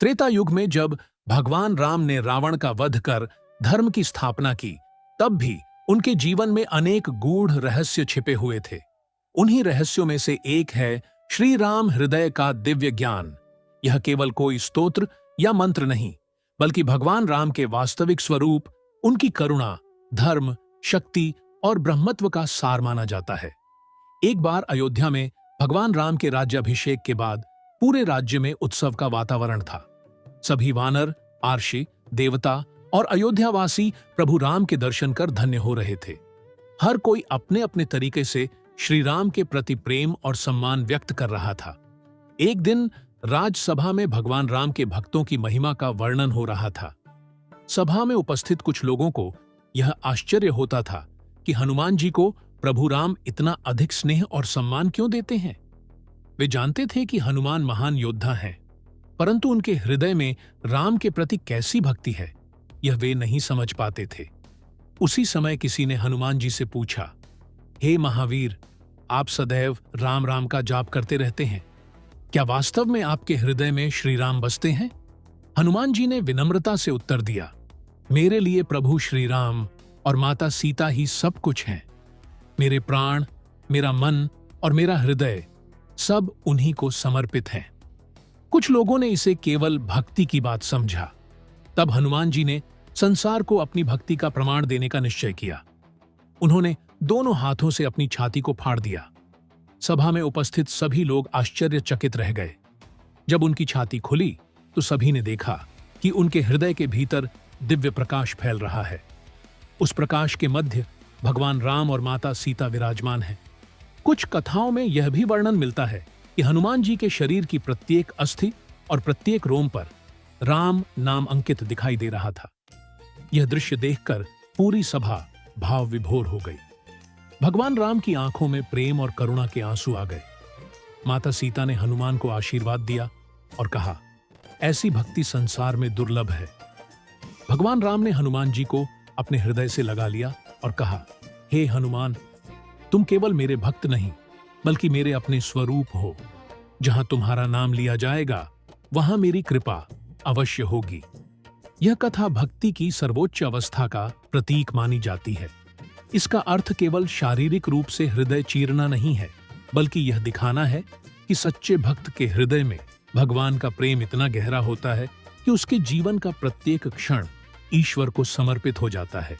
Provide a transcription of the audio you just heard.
त्रेता युग में जब भगवान राम ने रावण का वध कर धर्म की स्थापना की, तब भी उनके जीवन में अनेक गूढ़ रहस्य छिपे हुए थे। उन्हीं रहस्यों में से एक है श्री राम हृदय का दिव्य ज्ञान। यह केवल कोई स्तोत्र या मंत्र नहीं, बल्कि भगवान राम के वास्तविक स्वरूप, उनकी करुणा, धर्म, शक्ति और ब्रह्मत्व का सार माना जाता है। एक बार अयोध्या में भगवान राम के राज्याभिषेक के बाद पूरे राज्य में उत्सव का वातावरण था। सभी वानर, आर्षि, देवता और अयोध्यावासी प्रभु राम के दर्शन कर धन्य हो रहे थे। हर कोई अपने अपने तरीके से श्री राम के प्रति प्रेम और सम्मान व्यक्त कर रहा था। एक दिन राजसभा में भगवान राम के भक्तों की महिमा का वर्णन हो रहा था। सभा में उपस्थित कुछ लोगों को यह आश्चर्य होता था कि हनुमान जी को प्रभु राम इतना अधिक स्नेह और सम्मान क्यों देते हैं। वे जानते थे कि हनुमान महान योद्धा हैं, परंतु उनके हृदय में राम के प्रति कैसी भक्ति है, यह वे नहीं समझ पाते थे। उसी समय किसी ने हनुमान जी से पूछा, हे महावीर, आप सदैव राम राम का जाप करते रहते हैं, क्या वास्तव में आपके हृदय में श्री राम बसते हैं? हनुमान जी ने विनम्रता से उत्तर दिया, मेरे लिए प्रभु श्री राम और माता सीता ही सब कुछ हैं। मेरे प्राण, मेरा मन और मेरा हृदय सब उन्हीं को समर्पित हैं। कुछ लोगों ने इसे केवल भक्ति की बात समझा। तब हनुमान जी ने संसार को अपनी भक्ति का प्रमाण देने का निश्चय किया। उन्होंने दोनों हाथों से अपनी छाती को फाड़ दिया। सभा में उपस्थित सभी लोग आश्चर्यचकित रह गए। जब उनकी छाती खुली तो सभी ने देखा कि उनके हृदय के भीतर दिव्य प्रकाश फैल रहा है। उस प्रकाश के मध्य भगवान राम और माता सीता विराजमान हैं। कुछ कथाओं में यह भी वर्णन मिलता है कि हनुमान जी के शरीर की प्रत्येक अस्थि और प्रत्येक रोम पर राम नाम अंकित दिखाई दे रहा था। यह दृश्य देखकर पूरी सभा भाव विभोर हो गई। भगवान राम की आंखों में प्रेम और करुणा के आंसू आ गए। माता सीता ने हनुमान को आशीर्वाद दिया और कहा, ऐसी भक्ति संसार में दुर्लभ है। भगवान राम ने हनुमान जी को अपने हृदय से लगा लिया और कहा, हे हनुमान, तुम केवल मेरे भक्त नहीं, बल्कि मेरे अपने स्वरूप हो। जहां तुम्हारा नाम लिया जाएगा, वहां मेरी कृपा अवश्य होगी। यह कथा भक्ति की सर्वोच्च अवस्था का प्रतीक मानी जाती है। इसका अर्थ केवल शारीरिक रूप से हृदय चीरना नहीं है, बल्कि यह दिखाना है कि सच्चे भक्त के हृदय में भगवान का प्रेम इतना गहरा होता है कि उसके जीवन का प्रत्येक क्षण ईश्वर को समर्पित हो जाता है।